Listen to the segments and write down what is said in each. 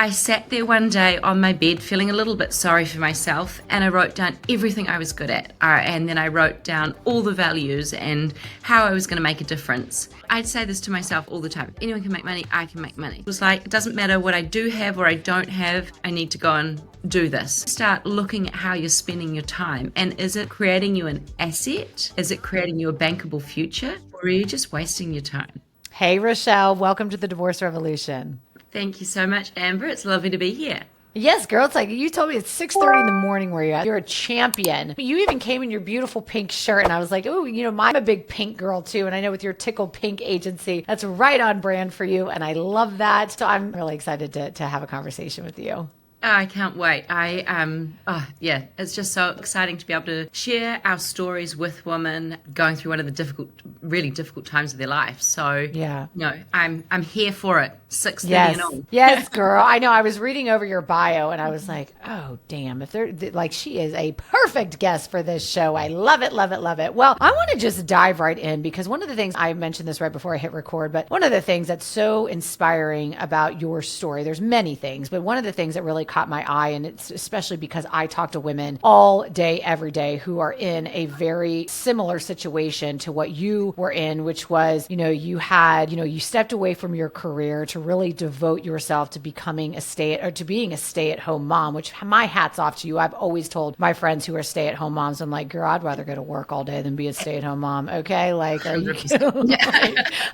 I sat there one day on my bed feeling a little bit sorry for myself, and I wrote down everything I was good at. And then I wrote down all the values and how I was going to make a difference. I'd say this to myself all the time. Anyone can make money, I can make money. It was like, it doesn't matter what I do have or I don't have, I need to go and do this. Start looking at how you're spending your time. And is it creating you an asset? Is it creating you a bankable future? Or are you just wasting your time? Hey, Rochelle, welcome to the Divorce Revolution. Thank you so much, Amber. It's lovely to be here. Yes, girl. It's like you told me it's 6:30 in the morning where you're at. You're a champion. You even came in your beautiful pink shirt, and I was like, oh, I'm a big pink girl too. And I know with your Tickled Pink Agency, that's right on brand for you. And I love that. So I'm really excited to have a conversation with you. I can't wait. It's just so exciting to be able to share our stories with women going through one of the really difficult times of their life. So yeah, I'm here for it. 6:30 yes. and on. Yes, girl. I know. I was reading over your bio and I was like, oh, damn. If they're like, she is a perfect guest for this show. I love it, love it, love it. Well, I want to just dive right in because one of the things I mentioned this right before I hit record, but one of the things that's so inspiring about your story, there's many things, but one of the things that really caught my eye, and it's especially because I talk to women all day, every day who are in a very similar situation to what you were in, which was, you stepped away from your career to really devote yourself to being a stay-at-home mom, which my hat's off to you. I've always told my friends who are stay-at-home moms, I'm like, girl, I'd rather go to work all day than be a stay-at-home mom. Okay. Like, are you kidding?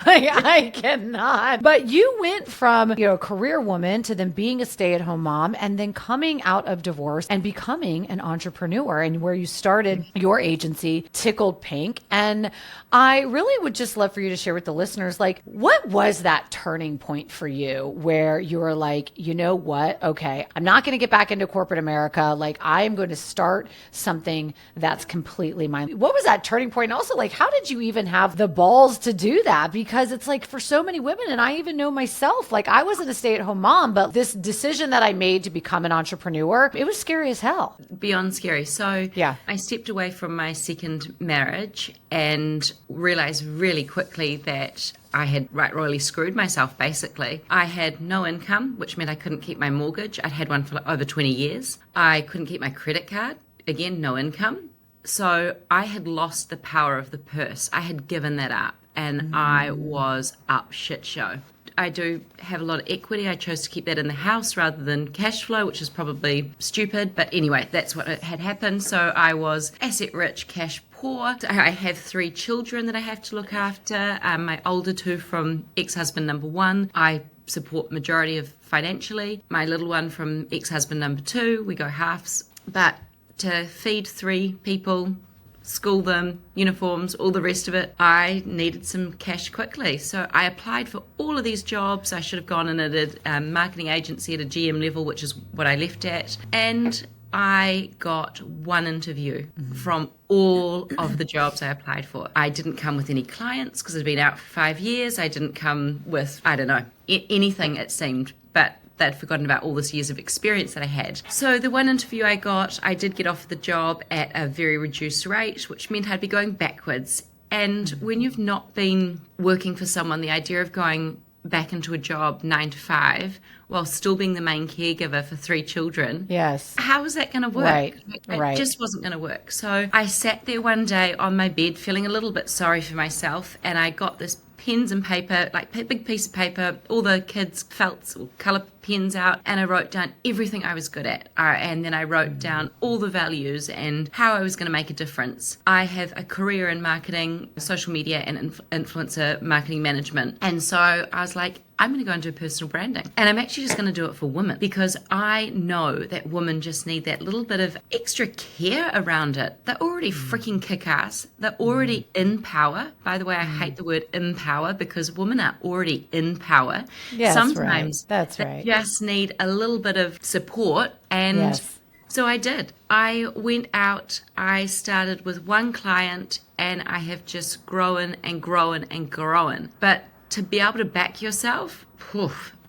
I cannot. But you went from, a career woman to then being a stay-at-home mom and then coming out of divorce and becoming an entrepreneur, and where you started your agency, Tickled Pink. And I really would just love for you to share with the listeners, like, what was that turning point for you where you were like, you know what? Okay, I'm not going to get back into corporate America. Like, I am going to start something that's completely mine. What was that turning point? And also, like, how did you even have the balls to do that? Because it's like for so many women, and I even know myself, like, I wasn't a stay-at-home mom, but this decision that I made to become an entrepreneur, it was scary as hell. Beyond scary. So yeah, I stepped away from my second marriage and realized really quickly that I had royally screwed myself, basically. I had no income, which meant I couldn't keep my mortgage. I'd had one for over 20 years. I couldn't keep my credit card. Again, no income. So I had lost the power of the purse. I had given that up, and I was up shit show. I do have a lot of equity. I chose to keep that in the house rather than cash flow, which is probably stupid. But anyway, that's what had happened. So I was asset rich, cash poor. I have 3 children that I have to look after. My older 2 from ex-husband number 1. I support majority of financially. My little one from ex-husband number 2. We go halves. But to feed 3 people, school them, uniforms, all the rest of it, I needed some cash quickly. So I applied for all of these jobs. I should have gone in at a marketing agency at a GM level, which is what I left at. And I got 1 interview from all of the jobs I applied for. I didn't come with any clients because I'd been out for 5 years. I didn't come with, anything it seemed, but they'd forgotten about all this years of experience that I had. So the 1 interview I got, I did get offered the job at a very reduced rate, which meant I'd be going backwards. And when you've not been working for someone, the idea of going back into a job 9 to 5 while still being the main caregiver for 3 children. Yes. How was that going to work? Right. It just wasn't going to work. So I sat there one day on my bed feeling a little bit sorry for myself, and I got this pens and paper, like a big piece of paper, all the kids' felts or colour pens out, and I wrote down everything I was good at. And then I wrote down all the values and how I was going to make a difference. I have a career in marketing, social media, and influencer marketing management. And so I was like, I'm going to go and do personal branding. And I'm actually just going to do it for women because I know that women just need that little bit of extra care around it. They're already freaking kick-ass. They're already in power. By the way, I hate the word empower because women are already in power. Yeah, sometimes that's right. They just need a little bit of support. And yes. So I did. I went out, I started with 1 client, and I have just grown and grown and grown. But to be able to back yourself,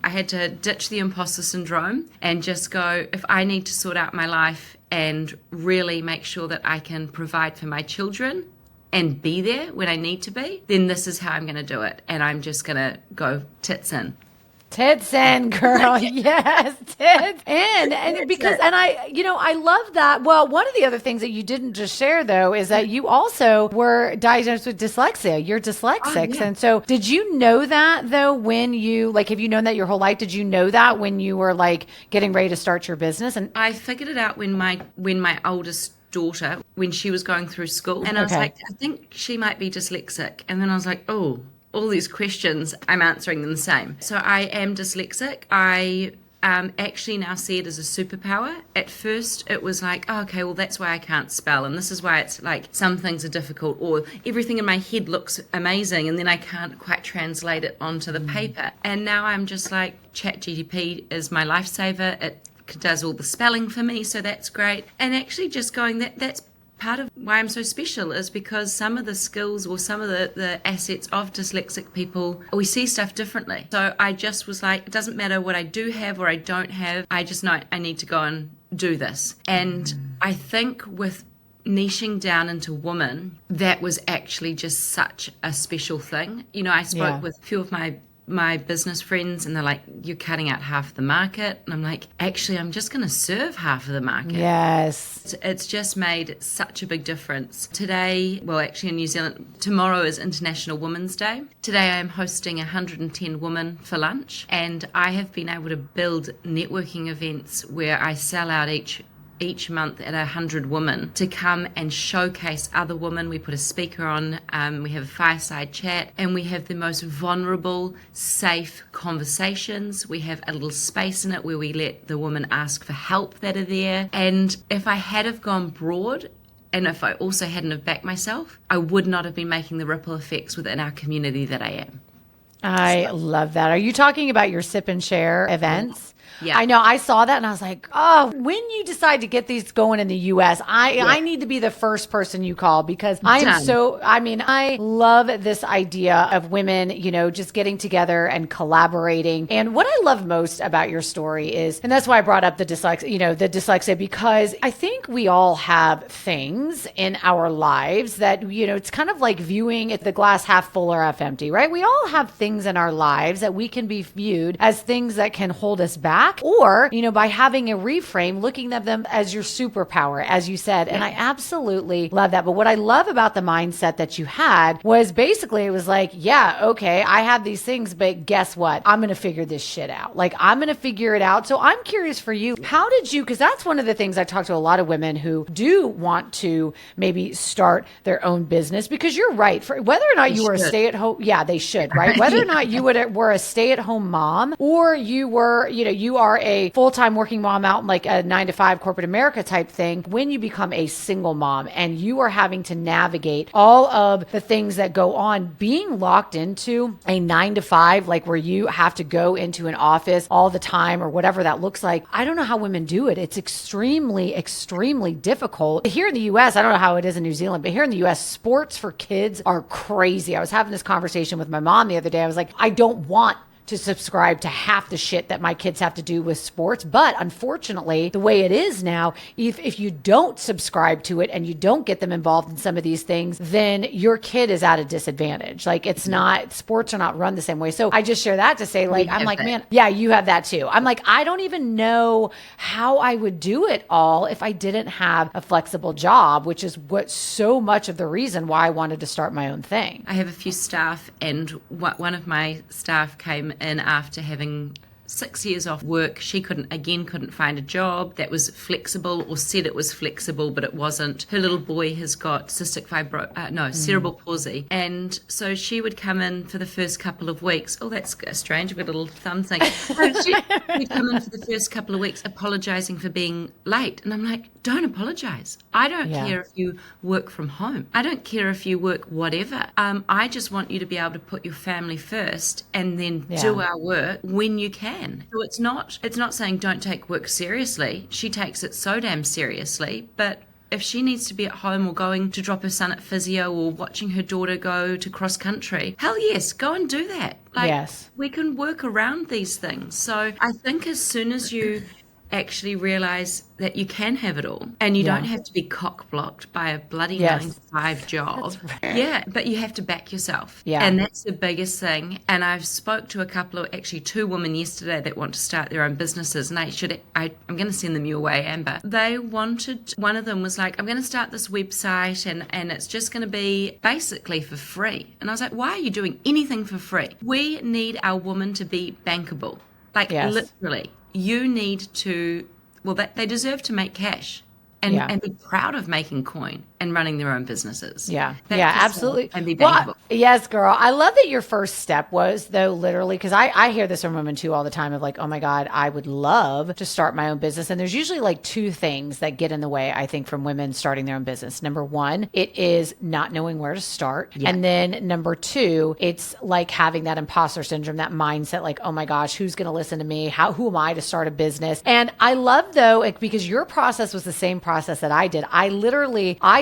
I had to ditch the imposter syndrome and just go, if I need to sort out my life and really make sure that I can provide for my children and be there when I need to be, then this is how I'm going to do it. And I'm just going to go tits in. Tits in, girl. Yes, tits in. And because, and I love that. Well, one of the other things that you didn't just share though, is that you also were diagnosed with dyslexia. You're dyslexic. Oh, yeah. And so did you know that though, when you, like, have you known that your whole life? Did you know that when you were like getting ready to start your business? And I figured it out when my oldest daughter, when she was going through school, and I was like, I think she might be dyslexic. And then I was like, oh, all these questions, I'm answering them the same. So I am dyslexic. I actually now see it as a superpower. At first, it was like, oh, okay, well, that's why I can't spell. And this is why it's like some things are difficult, or everything in my head looks amazing, and then I can't quite translate it onto the paper. And now I'm just like, ChatGPT is my lifesaver. It does all the spelling for me, so that's great. And actually just going, that's part of why I'm so special, is because some of the skills or some of the assets of dyslexic people, we see stuff differently. So I just was like, it doesn't matter what I do have or I don't have, I just know I need to go and do this. And I think with niching down into women, that was actually just such a special thing. You know, I spoke with a few of my business friends, and they're like, you're cutting out half the market. And I'm like, actually, I'm just going to serve half of the market. yes. It's just made such a big difference. Today, well, actually in New Zealand, tomorrow is International Women's Day. Today I am hosting 110 women for lunch, and I have been able to build networking events where I sell out each month at 100 women to come and showcase other women. We put a speaker on, we have a fireside chat, and we have the most vulnerable, safe conversations. We have a little space in it where we let the women ask for help that are there. And if I had have gone broad, and if I also hadn't have backed myself, I would not have been making the ripple effects within our community that I am. I love that. Are you talking about your sip and share events? Yeah. I know. I saw that and I was like, oh, when you decide to get these going in the US, I need to be the first person you call, because I love this idea of women, just getting together and collaborating. And what I love most about your story is, and that's why I brought up the dyslexia, because I think we all have things in our lives that, it's kind of like viewing it, the glass half full or half empty, right? We all have things in our lives that we can be viewed as things that can hold us back, or, by having a reframe, looking at them as your superpower, as you said. And I absolutely love that. But what I love about the mindset that you had was basically, it was like, yeah, okay, I have these things, but guess what? I'm going to figure this shit out. Like, I'm going to figure it out. So I'm curious for you, how did you, because that's one of the things I talk to a lot of women who do want to maybe start their own business, because you're right. For whether or not you were a stay-at-home, they should, right? Whether or not you were a stay-at-home mom, or you were, you are a full-time working mom out in like a 9-to-5 corporate America type thing, when you become a single mom and you are having to navigate all of the things that go on, being locked into a 9-to-5, like where you have to go into an office all the time or whatever that looks like. I don't know how women do it. It's extremely, extremely difficult. Here in the US, I don't know how it is in New Zealand, but here in the US, sports for kids are crazy. I was having this conversation with my mom the other day. I was like, I don't want to subscribe to half the shit that my kids have to do with sports. But unfortunately, the way it is now, if you don't subscribe to it and you don't get them involved in some of these things, then your kid is at a disadvantage. Like, it's not, sports are not run the same way. So I just share that to say, like, I'm like, man, yeah, you have that too. I'm like, I don't even know how I would do it all if I didn't have a flexible job, which is what so much of the reason why I wanted to start my own thing. I have a few staff, and one of my staff came in after having 6 years off work. She couldn't find a job that was flexible, or said it was flexible, but it wasn't. Her little boy has got cerebral palsy. And so she would come in for the first couple of weeks. Oh, that's strange. I've got a little thumb thing. She would come in for the first couple of weeks apologizing for being late. And I'm like, don't apologize. I don't care if you work from home. I don't care if you work whatever. I just want you to be able to put your family first and then do our work when you can. So it's not saying don't take work seriously. She takes it so damn seriously, but if she needs to be at home or going to drop her son at physio or watching her daughter go to cross country, hell yes, go and do that. We can work around these things. So I think as soon as you actually realize that you can have it all and you don't have to be cock blocked by a bloody 9-to-5 job. Yeah, but you have to back yourself. Yeah. And that's the biggest thing. And I've spoke to actually 2 women yesterday that want to start their own businesses, and I'm going to send them your way, Amber. They wanted, one of them was like, I'm going to start this website and it's just going to be basically for free. And I was like, why are you doing anything for free? We need our woman to be bankable. Like literally. You need to, they deserve to make cash and be proud of making coin and running their own businesses. Yeah, absolutely. And be bankable. Well, yes, girl. I love that your first step was, though, literally, because I hear this from women too all the time of like, oh my God, I would love to start my own business. And there's usually like 2 things that get in the way, I think, from women starting their own business. Number 1, it is not knowing where to start. Yeah. And then number 2, it's like having that imposter syndrome, that mindset like, oh my gosh, who's going to listen to me? Who am I to start a business? And I love, though, because your process was the same process that I did. I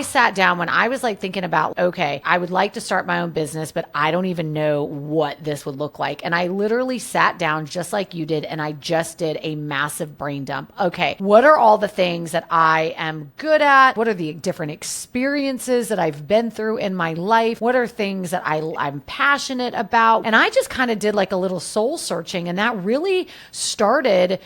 sat down when I was like thinking about, okay, I would like to start my own business, but I don't even know what this would look like. And I literally sat down just like you did, and I just did a massive brain dump. Okay, what are all the things that I am good at? What are the different experiences that I've been through in my life? What are things that I'm passionate about? And I just kind of did like a little soul searching, and that really started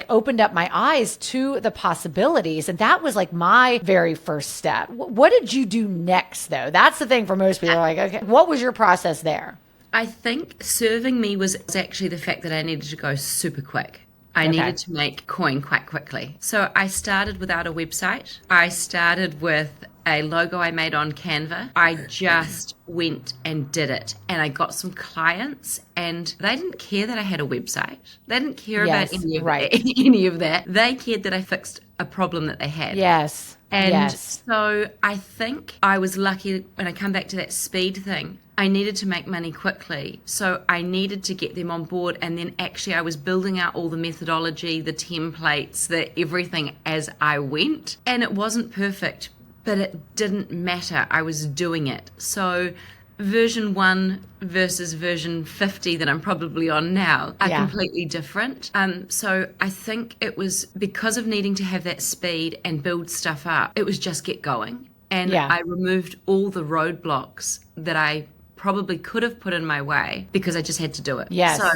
opened up my eyes to the possibilities. And that was like my very first step. What did you do next, though? That's the thing for most people. Like, okay, what was your process there? I think serving me was actually the fact that I needed to go super quick. I needed to make coin quite quickly. So I started without a website. I started with a logo I made on Canva. I just went and did it. And I got some clients, and they didn't care that I had a website. They didn't care about any of that. They cared that I fixed a problem that they had. Yes. And so I think I was lucky when I come back to that speed thing. I needed to make money quickly. So I needed to get them on board. And then actually I was building out all the methodology, the templates, the everything as I went. And it wasn't perfect, but it didn't matter. I was doing it. So version 1 versus version 50 that I'm probably on now are completely different. So I think it was because of needing to have that speed and build stuff up, it was just get going. And I removed all the roadblocks that I probably could have put in my way because I just had to do it. Yes. So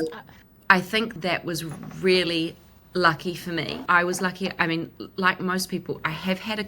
I think that was really lucky for me. I was lucky. I mean, like most people, I had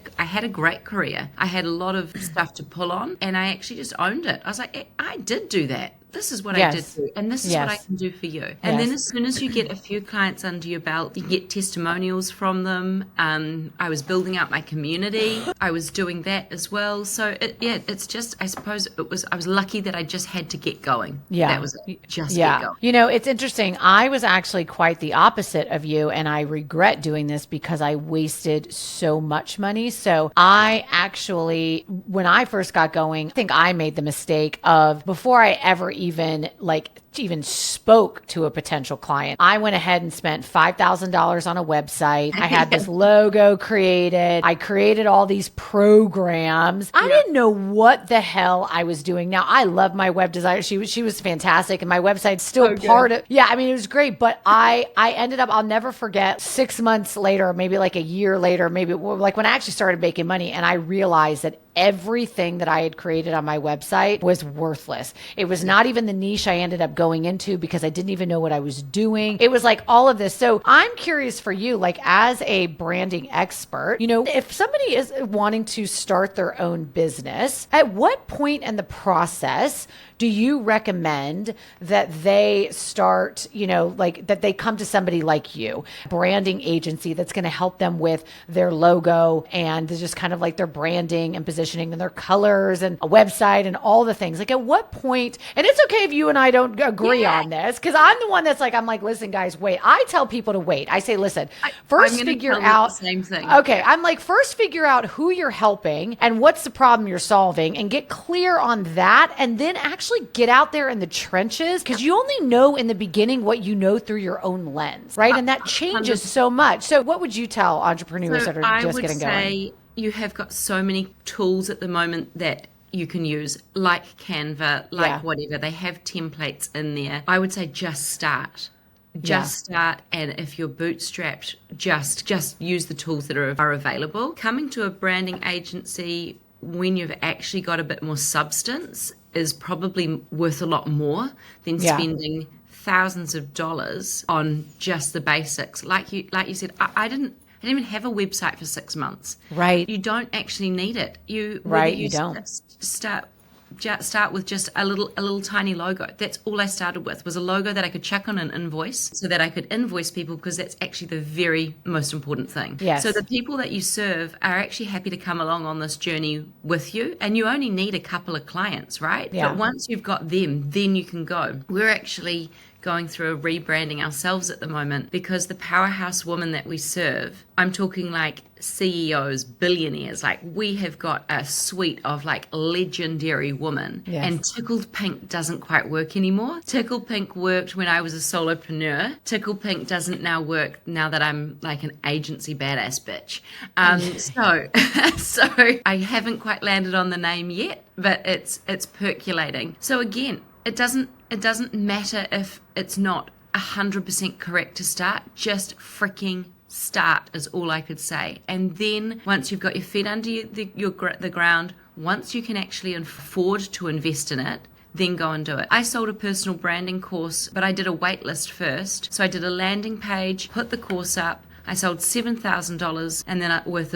a great career. I had a lot of stuff to pull on, and I actually just owned it. I was like, I did do that. This is what I did do, and this is what I can do for you. And then as soon as you get a few clients under your belt, you get testimonials from them. I was building out my community. I was doing that as well. So it's just, I suppose I was lucky that I just had to get going. Yeah. That was it. Just get going. You know, it's interesting. I was actually quite the opposite of you, and I regret doing this because I wasted so much money. So I actually, when I first got going, I think I made the mistake of, before I ever even spoke to a potential client, I went ahead and spent $5,000 on a website. I had this logo created. I created all these programs. I didn't know what the hell I was doing. Now, I love my web designer. She was fantastic, and my website's still part of. Yeah, I mean, it was great. But I ended up, I'll never forget, 6 months later, maybe like a year later, maybe like when I actually started making money, and I realized that everything that I had created on my website was worthless. It was not even the niche I ended up going into because I didn't even know what I was doing. It was like all of this. So I'm curious for you, like as a branding expert, you know, if somebody is wanting to start their own business, at what point in the process do you recommend that they start, you know, like that they come to somebody like you, branding agency that's going to help them with their logo and just kind of like their branding and positioning and their colors and a website and all the things? Like at what point, and it's okay if you and I don't agree on this, because I'm the one that's like, I'm like, listen, guys, wait. I tell people to wait. I say, listen, first figure out the same thing. Okay. I'm like, first figure out who you're helping and what's the problem you're solving and get clear on that. And then actually get out there in the trenches, because you only know in the beginning what you know through your own lens, right? And that changes so much. So what would you tell entrepreneurs that are just getting going? I would say you have got so many tools at the moment that you can use, like Canva, like whatever. They have templates in there. I would say just start. Just start, and if you're bootstrapped, just use the tools that are available. Coming to a branding agency when you've actually got a bit more substance is probably worth a lot more than spending thousands of dollars on just the basics. Like you said, I didn't even have a website for 6 months. Right. You don't actually need it. You don't. Start with just a little tiny logo. That's all I started with, was a logo that I could chuck on an invoice so that I could invoice people, because that's actually the very most important thing. Yes. So the people that you serve are actually happy to come along on this journey with you, and you only need a couple of clients, right? Yeah. But once you've got them, then you can go. We're actually going through a rebranding ourselves at the moment, because the powerhouse women that we serve, I'm talking like CEOs, billionaires, like we have got a suite of like legendary women. Yes. And Tickled Pink doesn't quite work anymore. Tickled Pink worked when I was a solopreneur. Tickled Pink doesn't now work now that I'm like an agency badass bitch. So I haven't quite landed on the name yet, but it's percolating. So again, it doesn't matter if it's not 100% correct to start. Just freaking start is all I could say. And then once you've got your feet under the ground, once you can actually afford to invest in it, then go and do it. I sold a personal branding course, but I did a wait list first. So I did a landing page, put the course up. I sold $7,000 and then worth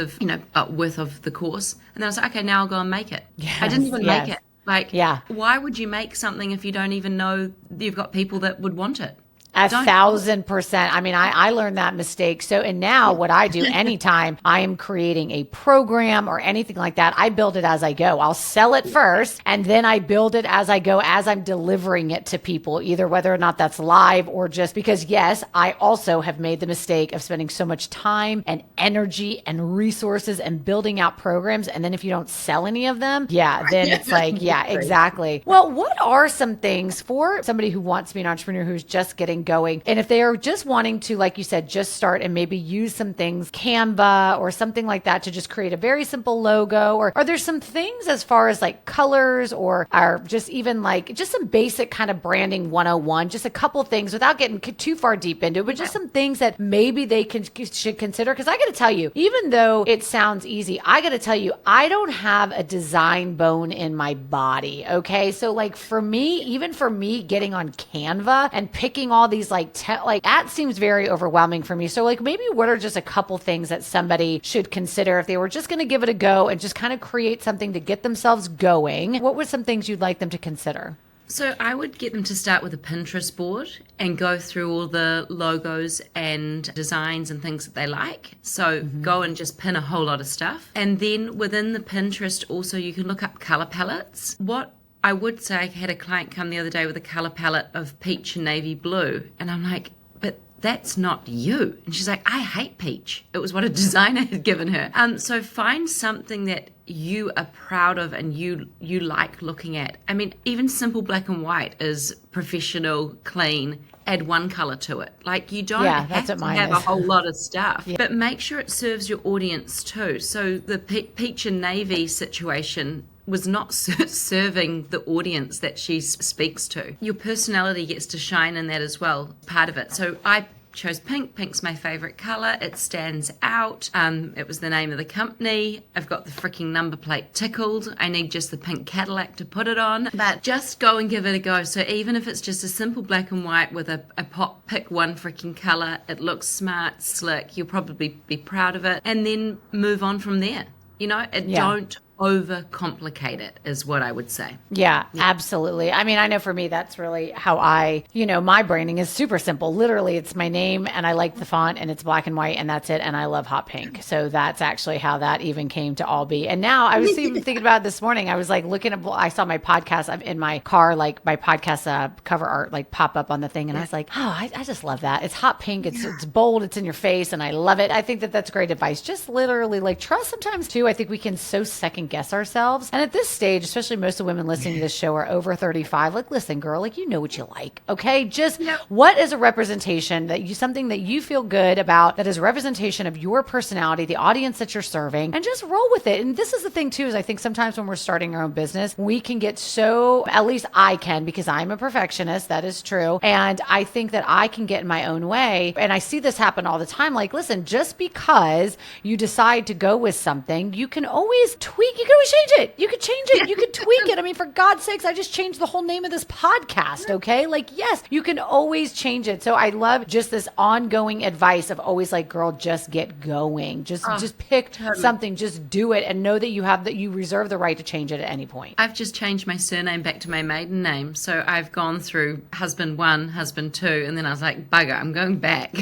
of the course. And then I was like, okay, now I'll go and make it. Yes, I didn't even make it. Why would you make something if you don't even know you've got people that would want it? 1,000%. I mean, I learned that mistake. So, and now what I do anytime I am creating a program or anything like that, I build it as I go. I'll sell it first, and then I build it as I go, as I'm delivering it to people, either whether or not that's live or just because, yes, I also have made the mistake of spending so much time and energy and resources and building out programs. And then if you don't sell any of them, then it's like, exactly. Well, what are some things for somebody who wants to be an entrepreneur who's just getting going, and if they are just wanting to, like you said, just start and maybe use some things, Canva or something like that, to just create a very simple logo? Or are there some things as far as like colors, or are just even like just some basic kind of branding 101, just a couple things without getting too far deep into it, but just some things that maybe they should consider? Because I got to tell you, even though it sounds easy, I got to tell you, I don't have a design bone in my body. Okay. So like for me, even for me getting on Canva and picking all these like that seems very overwhelming for me. So like maybe what are just a couple things that somebody should consider if they were just going to give it a go and just kind of create something to get themselves going? What were some things you'd like them to consider? So I would get them to start with a Pinterest board and go through all the logos and designs and things that they like. So go and just pin a whole lot of stuff. And then within the Pinterest also, you can look up color palettes. What I would say, I had a client come the other day with a color palette of peach and navy blue. And I'm like, but that's not you. And she's like, I hate peach. It was what a designer had given her. So find something that you are proud of and you like looking at. I mean, even simple black and white is professional, clean. Add one color to it. Like you don't have to have a whole lot of stuff, but make sure it serves your audience too. So the peach and navy situation was not serving the audience that she speaks to. Your personality gets to shine in that as well, part of it. So I chose pink. Pink's my favorite color. It stands out. It was the name of the company. I've got the freaking number plate tickled. I need just the pink Cadillac to put it on. But just go and give it a go. So even if it's just a simple black and white with a pop, pick one freaking color. It looks smart, slick. You'll probably be proud of it. And then move on from there. You know, don't overcomplicate it is what I would say. Yeah, absolutely. I mean, I know for me, that's really how my branding is super simple. Literally, it's my name and I like the font and it's black and white and that's it. And I love hot pink. So that's actually how that even came to all be. And now I was even thinking about it this morning. I was like I saw my podcast. I'm in my car, like my podcast cover art, like pop up on the thing. And I was like, oh, I just love that. It's hot pink. It's bold. It's in your face. And I love it. I think that's great advice. Just literally like trust sometimes too. I think we can so second second guess ourselves. And at this stage, especially most of the women listening to this show are over 35. Like, listen, girl, like, you know what you like. Okay. Just what is a representation something that you feel good about, that is a representation of your personality, the audience that you're serving, and just roll with it. And this is the thing too, is I think sometimes when we're starting our own business, we can get so, at least I can, because I'm a perfectionist. That is true. And I think that I can get in my own way. And I see this happen all the time. Like, listen, just because you decide to go with something, you can always tweak. You can always change it. You could change it. You could tweak it. I mean, for God's sakes, I just changed the whole name of this podcast. Okay. Like, yes, you can always change it. So I love just this ongoing advice of always like, girl, just get going. Just pick something, just do it, and know that you reserve the right to change it at any point. I've just changed my surname back to my maiden name. So I've gone through husband 1, husband 2, and then I was like, bugger, I'm going back.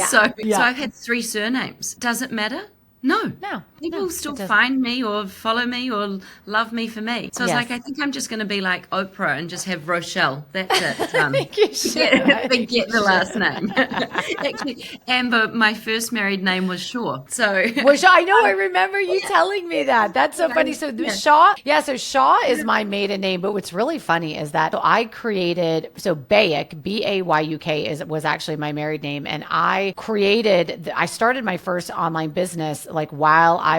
So I've had 3 surnames. Does it matter? No. People still find me or follow me or love me for me. So I was like, I think I'm just going to be like Oprah and just have Rochelle. That's it. I think you should. Forget the last name. Actually, Amber, my first married name was Shaw. So Shaw, I know. I remember you telling me that. That's so funny. So Shaw, so Shaw is my maiden name. But what's really funny is that I created, Bayuk, Bayuk was actually my married name. And I started my first online business like while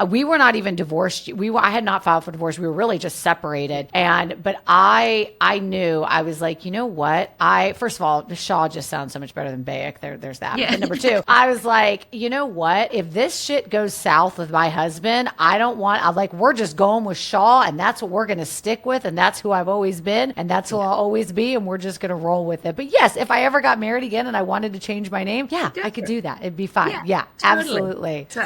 we were not even divorced. I had not filed for divorce. We were really just separated. But I knew, I was like, you know what? First of all, the Shaw just sounds so much better than Bayek. There's that. Yeah. And number 2, I was like, you know what? If this shit goes south with my husband, we're just going with Shaw, and that's what we're going to stick with. And that's who I've always been. And that's who I'll always be. And we're just going to roll with it. But yes, if I ever got married again and I wanted to change my name, I could do that. It'd be fine. Yeah, totally. Absolutely. So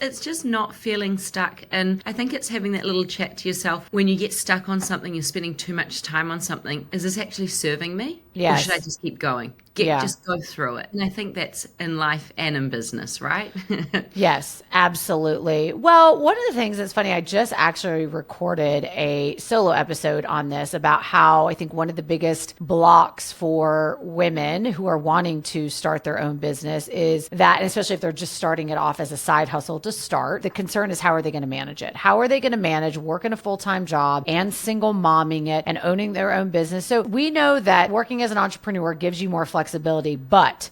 it's just not feeling stuck. And I think it's having that little chat to yourself when you get stuck on something, you're spending too much time on something. Is this actually serving me? Yes. Or should I just keep going? Just go through it. And I think that's in life and in business, right? Yes, absolutely. Well, one of the things that's funny, I just actually recorded a solo episode on this about how I think one of the biggest blocks for women who are wanting to start their own business is that, and especially if they're just starting it off as a side hustle to start, the concern is how are they going to manage it? How are they going to manage working a full-time job and single momming it and owning their own business? So we know that working as an entrepreneur gives you more flexibility, but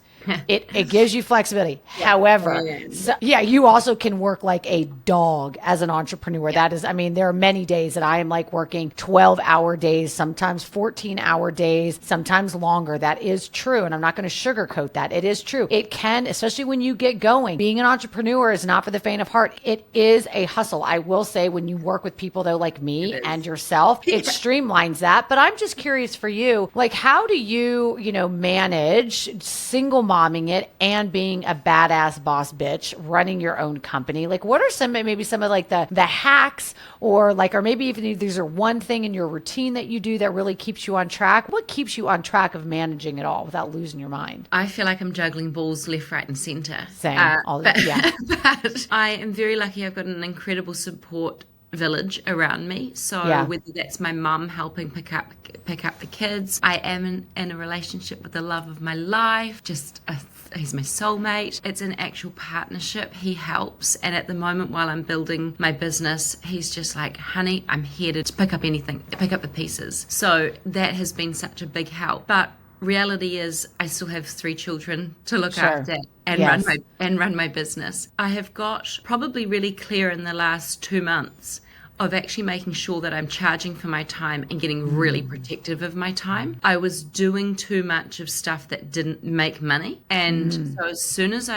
it gives you flexibility. However, you also can work like a dog as an entrepreneur. That is, there are many days that I am like working 12-hour days, sometimes 14-hour days, sometimes longer. That is true. And I'm not going to sugarcoat that. It is true. It can, especially when you get going. Being an entrepreneur is not for the faint of heart. It is a hustle. I will say when you work with people though, like me and yourself, it streamlines that. But I'm just curious for you, like how do you, manage single momming it and being a badass boss bitch, running your own company? Like what are maybe some of like the hacks or maybe even if these are one thing in your routine that you do that really keeps you on track? What keeps you on track of managing it all without losing your mind? I feel like I'm juggling balls left, right, and center. Same. But I am very lucky. I've got an incredible support village around me. So whether that's my mum helping pick up the kids, I am in a relationship with the love of my life, he's my soulmate. It's an actual partnership. He helps. And at the moment while I'm building my business, he's just like, honey, I'm here to pick up anything, pick up the pieces. So that has been such a big help. But reality is I still have 3 children to look after and run my business. I have got probably really clear in the last 2 months of actually making sure that I'm charging for my time and getting really protective of my time. I was doing too much of stuff that didn't make money. And so as soon as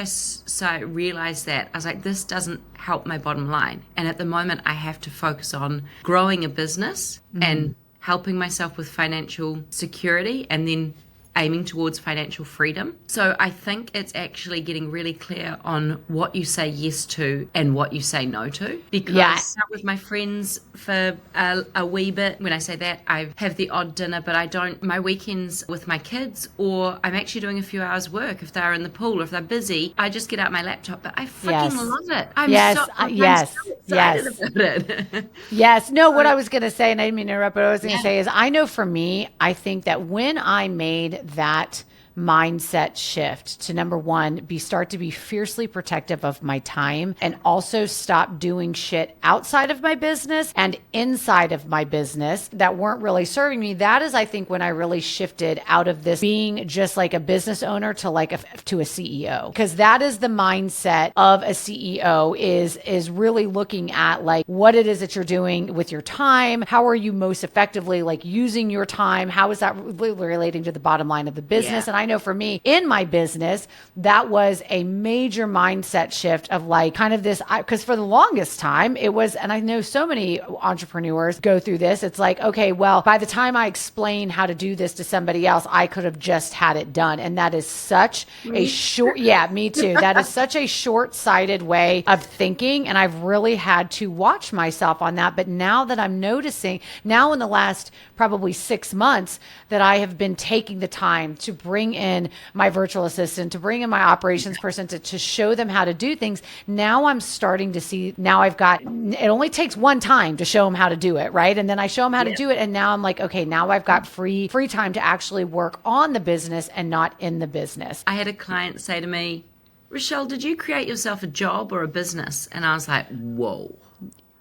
I realized that, I was like, this doesn't help my bottom line. And at the moment, I have to focus on growing a business and helping myself with financial security and then aiming towards financial freedom. So I think it's actually getting really clear on what you say yes to and what you say no to. Because I start with my friends for a wee bit. When I say that, I have the odd dinner, but I don't. My weekends with my kids, or I'm actually doing a few hours work if they're in the pool, or if they're busy, I just get out my laptop. But I freaking love it. I'm so excited about it. Yes. No, what I was going to say, and I didn't mean to interrupt, but what I was going to say is I know for me, I think that when I made that mindset shift to number one, start to be fiercely protective of my time and also stop doing shit outside of my business and inside of my business that weren't really serving me. That is, I think, when I really shifted out of this being just like a business owner to to a CEO, because that is the mindset of a CEO is really looking at like what it is that you're doing with your time. How are you most effectively like using your time? How is that relating to the bottom line of the business? Yeah. And I know for me in my business, that was a major mindset shift of like kind of this, because for the longest time it was, and I know so many entrepreneurs go through this. It's like, okay, well, by the time I explain how to do this to somebody else, I could have just had it done. And that is such a short, yeah, me too. That is such a short-sighted way of thinking. And I've really had to watch myself on that. But now that I'm noticing, now in the last probably 6 months, that I have been taking the time to bring in my virtual assistant, to bring in my operations person to show them how to do things. Now I'm starting to see, now I've got, it only takes one time to show them how to do it, right? And then I show them how to do it. And now I'm like, okay, now I've got free time to actually work on the business and not in the business. I had a client say to me, Rochelle, did you create yourself a job or a business? And I was like, whoa.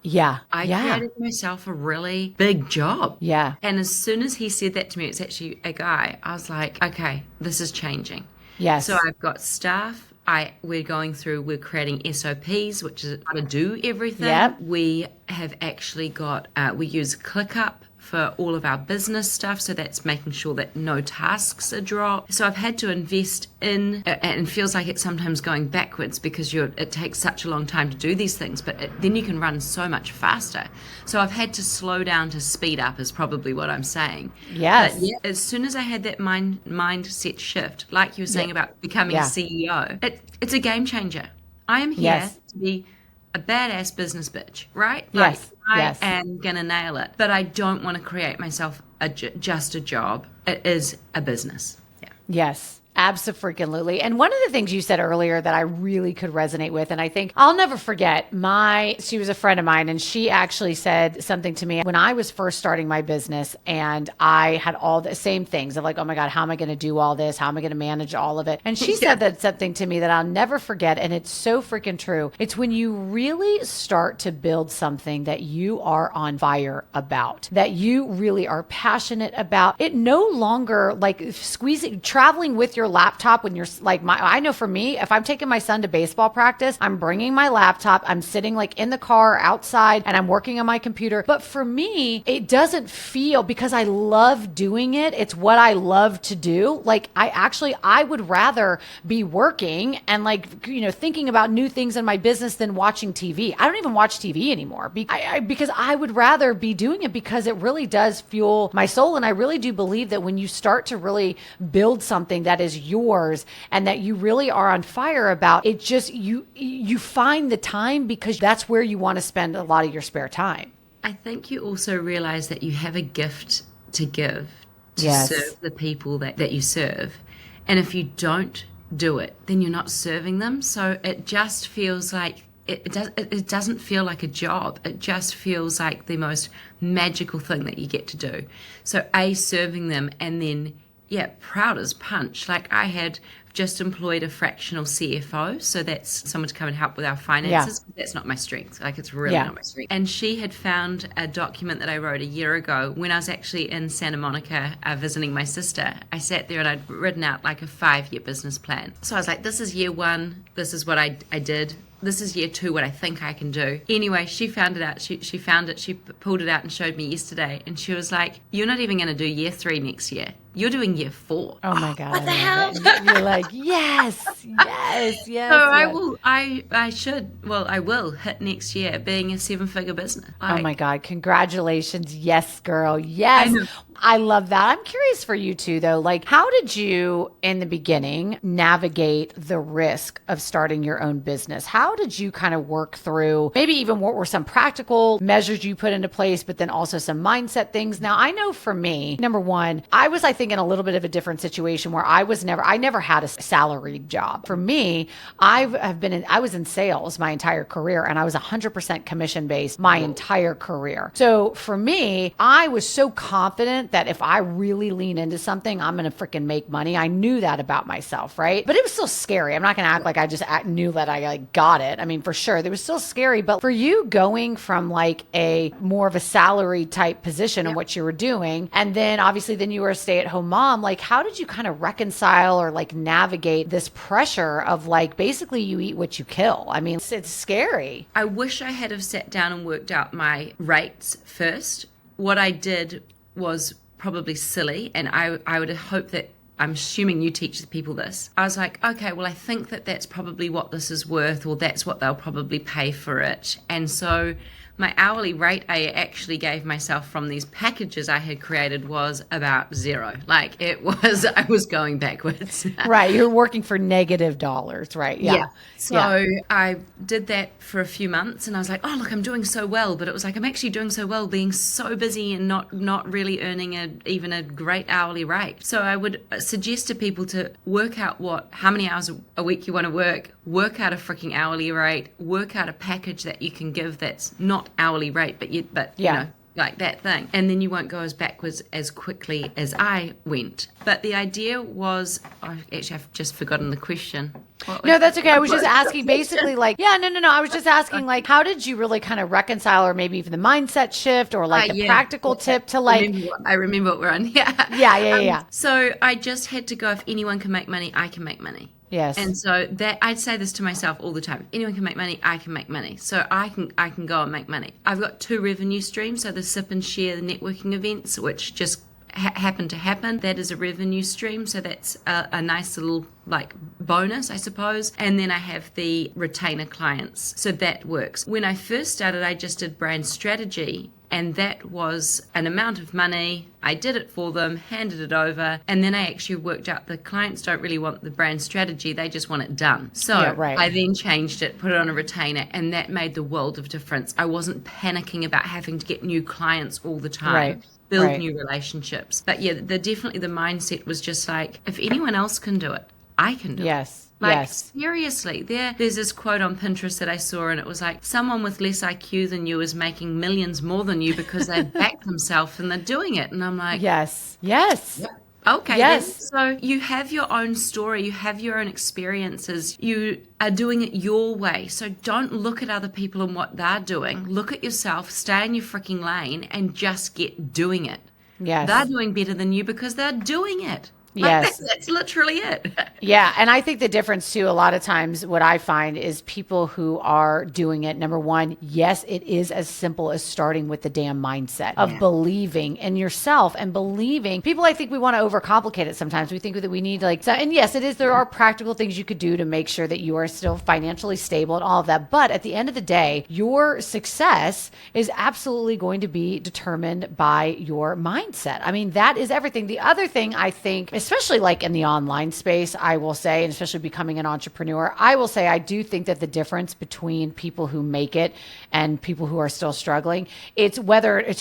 Yeah. I created myself a really big job. Yeah. And as soon as he said that to me, it's actually a guy, I was like, okay, this is changing. Yes. So I've got staff. We're creating SOPs, which is how to do everything. Yep. We have actually got, we use ClickUp for all of our business stuff. So that's making sure that no tasks are dropped. So I've had to invest in, and it feels like it's sometimes going backwards because it takes such a long time to do these things, but then you can run so much faster. So I've had to slow down to speed up is probably what I'm saying. Yes. But yeah, as soon as I had that mindset shift, like you were saying about becoming a CEO, it's a game changer. I am here to be a badass business bitch, right? Yes. I am going to nail it. But I don't want to create myself just a job. It is a business. Yeah. Yes. Abso-freaking-lutely. And one of the things you said earlier that I really could resonate with, and I think I'll never forget, she was a friend of mine, and she actually said something to me when I was first starting my business, and I had all the same things of like, oh my God, how am I going to do all this? How am I going to manage all of it? And she said that something to me that I'll never forget, and it's so freaking true. It's when you really start to build something that you are on fire about, that you really are passionate about. It no longer like traveling with your laptop when you're like I know for me, if I'm taking my son to baseball practice, I'm bringing my laptop, I'm sitting like in the car outside and I'm working on my computer. But for me, it doesn't feel, because I love doing it. It's what I love to do. Like I would rather be working and like, thinking about new things in my business than watching TV. I don't even watch TV anymore because I would rather be doing it because it really does fuel my soul. And I really do believe that when you start to really build something that is yours and that you really are on fire about it, just you find the time because that's where you want to spend a lot of your spare time. I think you also realize that you have a gift to give to serve the people that you serve. And if you don't do it, then you're not serving them. So it just feels like it doesn't feel like a job. It just feels like the most magical thing that you get to do. So serving them, and then proud as punch. Like I had just employed a fractional CFO. So that's someone to come and help with our finances. Yeah. That's not my strength. Like it's really not my strength. And she had found a document that I wrote a year ago when I was actually in Santa Monica visiting my sister. I sat there and I'd written out like a 5-year business plan. So I was like, this is year 1. This is what I did. This is year 2, what I think I can do. Anyway, she found it out. She found it. She pulled it out and showed me yesterday. And she was like, you're not even going to do year 3 next year. You're doing year 4. Oh my God. What the hell? You're like, yes. So I will hit next year being a 7-figure business. Oh my God. Congratulations. Yes, girl. Yes. I love that. I'm curious for you too, though. Like, how did you in the beginning navigate the risk of starting your own business? How did you kind of work through maybe even what were some practical measures you put into place, but then also some mindset things? Now, I know for me, number one, I was, I think, in a little bit of a different situation where I never had a salaried job. For me, I was in sales my entire career, and I was 100% commission based my entire career. So for me, I was so confident confident that if I really lean into something, I'm going to freaking make money. I knew that about myself, right? But it was still scary. I'm not going to act like I just knew that I like got it. I mean, for sure, it was still scary. But for you going from like a more of a salary type position in what you were doing, and then obviously then you were a stay-at-home mom, like how did you kind of reconcile or like navigate this pressure of like basically you eat what you kill? I mean, it's scary. I wish I had have sat down and worked out my rates first. What I did was probably silly, and I would hope that, I'm assuming you teach the people this. I was like, okay, well, I think that that's probably what this is worth, or that's what they'll probably pay for it. And so my hourly rate I actually gave myself from these packages I had created was about zero. Like I was going backwards. Right. You're working for negative dollars, right? Yeah. So I did that for a few months, and I was like, oh, look, I'm doing so well. But it was like, I'm actually doing so well being so busy and not really earning even a great hourly rate. So I would suggest to people to work out how many hours a week you want to work out a freaking hourly rate, work out a package that you can give that's not hourly rate, but you know, like that thing, and then you won't go as backwards as quickly as I went. But the idea was, I've just forgotten the question. No, that's okay. I was just asking basically like, no. I was just asking like, how did you really kind of reconcile, or maybe even the mindset shift, or like a practical tip to like. I remember what we're on. Yeah. So I just had to go, if anyone can make money, I can make money. Yes. And so that I'd say this to myself all the time. Anyone can make money, I can make money. So I can go and make money. I've got 2 revenue streams. So the sip and share, the networking events, which just happen to happen. That is a revenue stream. So that's a nice little like bonus, I suppose. And then I have the retainer clients. So that works. When I first started, I just did brand strategy. And that was an amount of money. I did it for them, handed it over, and then I actually worked out the clients don't really want the brand strategy, they just want it done. So I then changed it, put it on a retainer, and that made the world of difference. I wasn't panicking about having to get new clients all the time. Build new relationships. But definitely the mindset was just like, if anyone else can do it, I can do it. Seriously, there's this quote on Pinterest that I saw, and it was like, someone with less IQ than you is making millions more than you because they back themselves and they're doing it. And I'm like, yes. Okay. Yes. Then. So you have your own story, you have your own experiences, you are doing it your way. So don't look at other people and what they're doing. Look at yourself, stay in your freaking lane, and just get doing it. Yes. They're doing better than you because they're doing it. Yes. That's literally it. Yeah. And I think the difference too, a lot of times what I find is people who are doing it, number one, yes, it is as simple as starting with the damn mindset of believing in yourself and believing. People, I think we want to overcomplicate it sometimes. We think that we need and yes, it is, there are practical things you could do to make sure that you are still financially stable and all of that. But at the end of the day, your success is absolutely going to be determined by your mindset. I mean, that is everything. The other thing I think, especially like in the online space, I will say, and especially becoming an entrepreneur, I will say I do think that the difference between people who make it and people who are still struggling, it's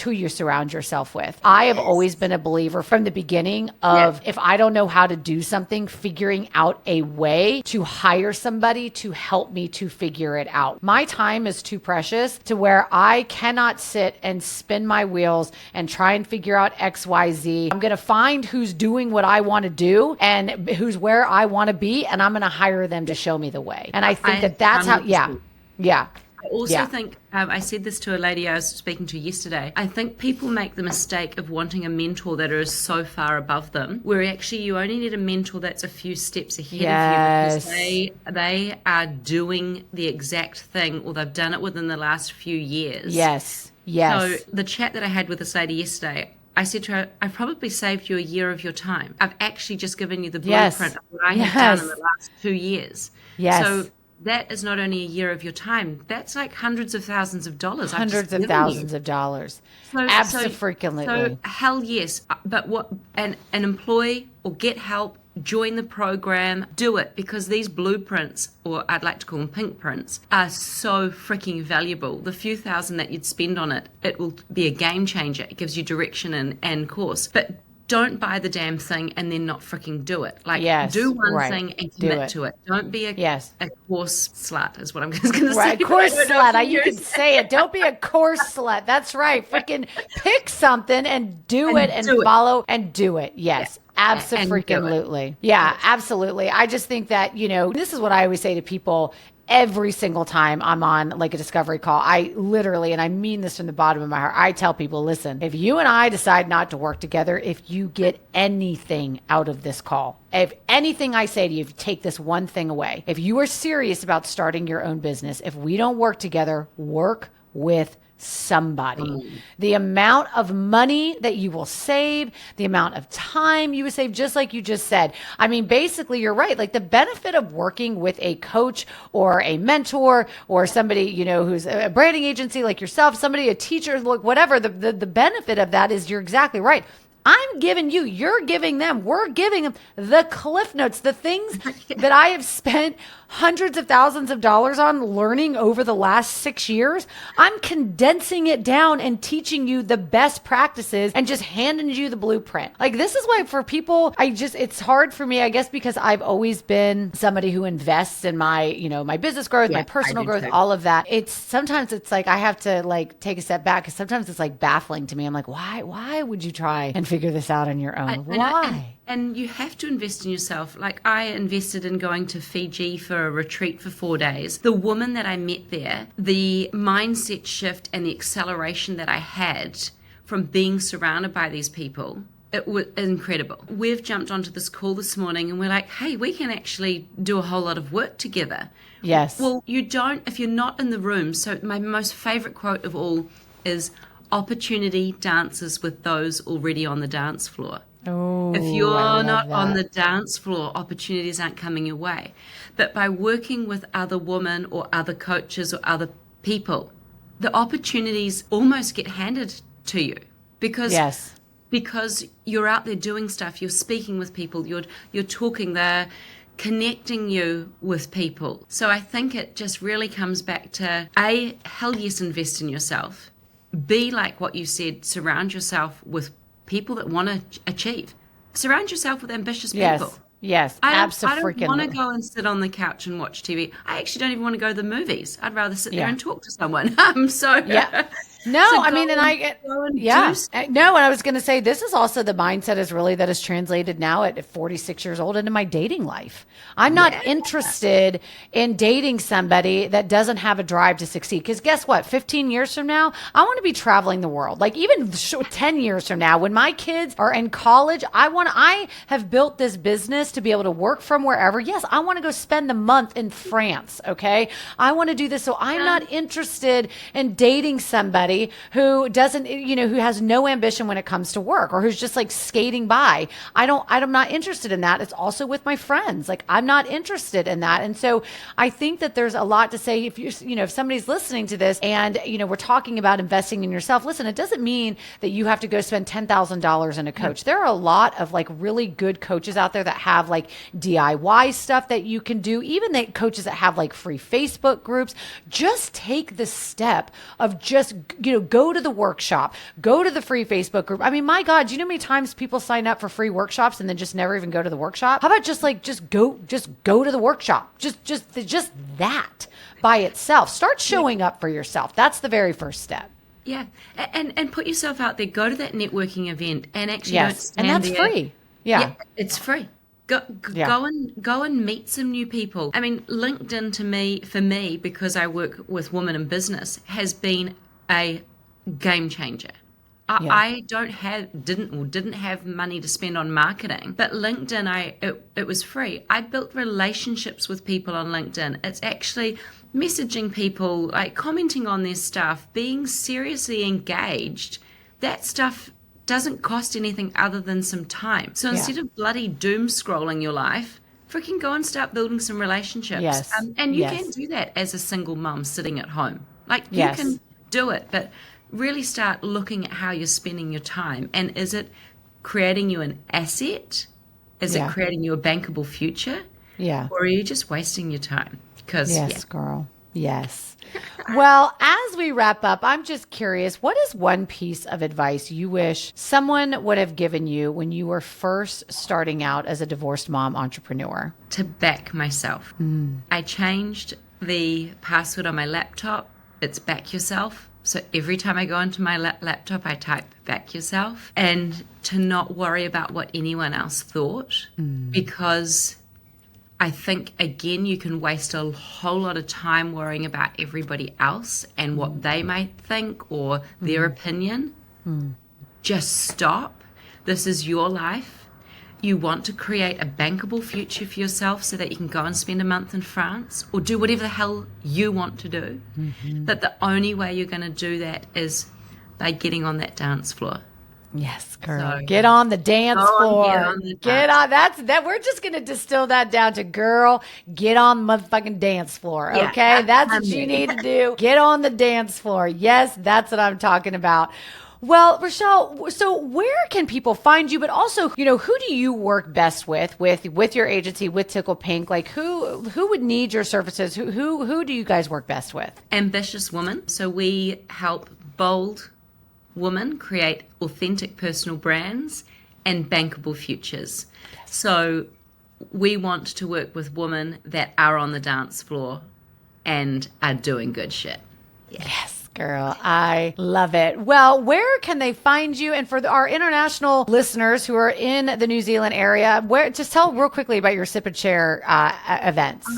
who you surround yourself with. I have always been a believer from the beginning of if I don't know how to do something, figuring out a way to hire somebody to help me to figure it out. My time is too precious to where I cannot sit and spin my wheels and try and figure out X, Y, Z. I'm going to find who's doing what I want to do and who's where I want to be, and I'm going to hire them to show me the way. And I think that's how, I also think, I said this to a lady I was speaking to yesterday, I think people make the mistake of wanting a mentor that is so far above them, where actually you only need a mentor that's a few steps ahead of you, because they are doing the exact thing, or they've done it within the last few years. Yes. So the chat that I had with this lady yesterday, I said to her, I've probably saved you a year of your time. I've actually just given you the blueprint of what I have done in the last 2 years. So that is not only a year of your time. That's like hundreds of thousands of dollars. Hundreds of thousands of dollars. Absolutely. So hell yes. But an employee or get help, join the program, do it, because these blueprints, or I'd like to call them pink prints, are so freaking valuable. The few thousand that you'd spend on it, it will be a game changer. It gives you direction and course. But don't buy the damn thing and then not freaking do it. Like, Yes, do one right. thing and Do commit it. to it. Don't be a Yes. course slut, is what I'm just going to say. Right, but course I don't know if slut. You can use say it. Don't be a course slut. That's right. Freaking pick something and do it and do it. follow and do it. Yes. And do it. Absolutely. Yeah, absolutely. I just think that, this is what I always say to people every single time I'm on like a discovery call. I literally, and I mean this from the bottom of my heart, I tell people, listen, if you and I decide not to work together, if you get anything out of this call, if anything I say to you, if you take this one thing away, if you are serious about starting your own business, if we don't work together, work with somebody. The amount of money that you will save, the amount of time you will save, just like you just said. I mean, basically, you're right. Like the benefit of working with a coach or a mentor or somebody, who's a branding agency like yourself, somebody, a teacher, look, whatever, the benefit of that is you're exactly right. I'm giving you, you're giving them, we're giving them the cliff notes, the things that I have spent hundreds of thousands of dollars on learning over the last 6 years. I'm condensing it down and teaching you the best practices and just handing you the blueprint. Like this is why for people, it's hard for me, I guess, because I've always been somebody who invests in my, my business growth, my personal growth, all of that. Sometimes it's like, I have to like take a step back because sometimes it's like baffling to me. I'm like, why would you try and figure this out on your own? Why? And you have to invest in yourself. Like I invested in going to Fiji for a retreat for 4 days. The woman that I met there, the mindset shift and the acceleration that I had from being surrounded by these people, it was incredible. We've jumped onto this call this morning and we're like, hey, we can actually do a whole lot of work together. Yes. Well, you don't if you're not in the room. So my most favorite quote of all is, opportunity dances with those already on the dance floor. Oh, if you're not on the dance floor, opportunities aren't coming your way. But by working with other women or other coaches or other people, the opportunities almost get handed to you because you're out there doing stuff, you're speaking with people, you're talking, they're connecting you with people. So I think it just really comes back to A, hell yes, invest in yourself. B, like what you said, surround yourself with people that want to achieve. Surround yourself with ambitious people. Yes, absolutely. I don't want to go and sit on the couch and watch TV. I actually don't even want to go to the movies. I'd rather sit there and talk to someone. No, I mean, and I was going to say, this is also the mindset is really that is translated now at 46 years old into my dating life. I'm not interested in dating somebody that doesn't have a drive to succeed. Because guess what? 15 years from now, I want to be traveling the world. Like even 10 years from now, when my kids are in college, I have built this business to be able to work from wherever. Yes, I want to go spend the month in France. Okay. I want to do this. So I'm not interested in dating somebody who doesn't, who has no ambition when it comes to work or who's just like skating by. I'm not interested in that. It's also with my friends. Like I'm not interested in that. And so I think that there's a lot to say if somebody's listening to this and, we're talking about investing in yourself, listen, it doesn't mean that you have to go spend $10,000 in a coach. There are a lot of like really good coaches out there that have like DIY stuff that you can do. Even the coaches that have like free Facebook groups, just take the step of just, go to the workshop, go to the free Facebook group. I mean, my God, do you know how many times people sign up for free workshops and then just never even go to the workshop? How about just go to the workshop? Just that by itself. Start showing up for yourself. That's the very first step. Yeah. And put yourself out there. Go to that networking event and actually don't stand and that's there. Free. Yeah, it's free. Go and meet some new people. I mean, LinkedIn for me, because I work with women in business, has been a game changer. I didn't have money to spend on marketing, but LinkedIn, it was free. I built relationships with people on LinkedIn. It's actually messaging people, like commenting on their stuff, being seriously engaged. That stuff doesn't cost anything other than some time. So instead of bloody doom scrolling your life, freaking go and start building some relationships. Yes. And you can do that as a single mum sitting at home. Like you can do it, but really start looking at how you're spending your time. And is it creating you an asset? Is it creating you a bankable future? Yeah. Or are you just wasting your time? Because girl. Yes. Well, as we wrap up, I'm just curious, what is one piece of advice you wish someone would have given you when you were first starting out as a divorced mom entrepreneur? To back myself. I changed the password on my laptop. It's back yourself. So every time I go into my laptop, I type back yourself, and to not worry about what anyone else thought, because I think, again, you can waste a whole lot of time worrying about everybody else and what they might think or their opinion. Just stop. This is your life. You want to create a bankable future for yourself so that you can go and spend a month in France or do whatever the hell you want to do. That the only way you're going to do that is by getting on that dance floor. Yes, girl. So, get on the dance floor. Get on. We're just going to distill that down to, girl, get on the motherfucking dance floor. Yeah, Okay. That's what you need to do. Get on the dance floor. Yes, that's what I'm talking about. Well, Rochelle, so where can people find you? But also, who do you work best with your agency, with Tickled Pink? Like, who would need your services? Who do you guys work best with? Ambitious women. So we help bold women create authentic personal brands and bankable futures. So we want to work with women that are on the dance floor and are doing good shit. Yes. Girl, I love it. Well, where can they find you? And for our international listeners who are in the New Zealand area, just tell real quickly about your Sip and Share events.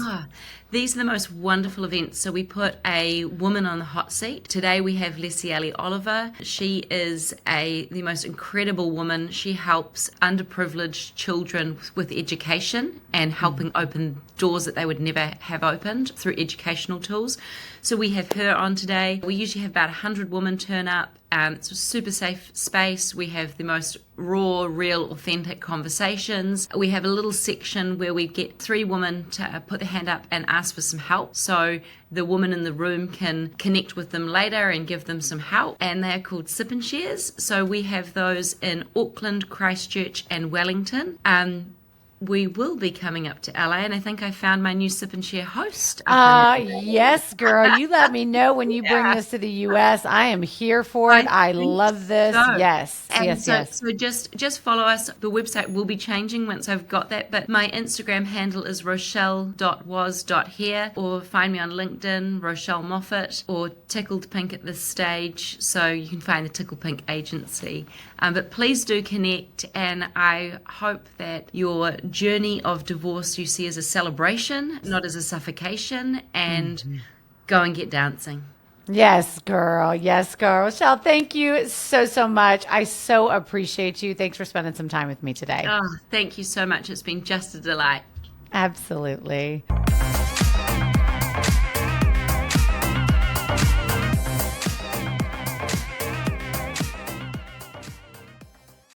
These are the most wonderful events. So we put a woman on the hot seat. Today we have Leslie Oliver. She is the most incredible woman. She helps underprivileged children with education and helping open doors that they would never have opened through educational tools. So we have her on today. We usually have about 100 women turn up. It's a super safe space. We have the most raw, real, authentic conversations. We have a little section where we get 3 women to put their hand up and ask for some help. So the woman in the room can connect with them later and give them some help. And they're called Sip and Shares. So we have those in Auckland, Christchurch, and Wellington. We will be coming up to LA, and I think I found my new Sip and Share host. Yes, girl. You let me know when you bring this to the U.S. I am here for it. I love this. So. Yes. So just follow us. The website will be changing once I've got that, but my Instagram handle is rochelle.was.hair, or find me on LinkedIn, Rochelle Moffitt, or Tickled Pink at this stage. So you can find the Tickled Pink Agency. But please do connect, and I hope that your journey of divorce you see as a celebration, not as a suffocation, and go and get dancing. Yes, girl. Yes, girl. Rochelle, thank you so much. I so appreciate you. Thanks for spending some time with me today. Oh, thank you so much. It's been just a delight. Absolutely.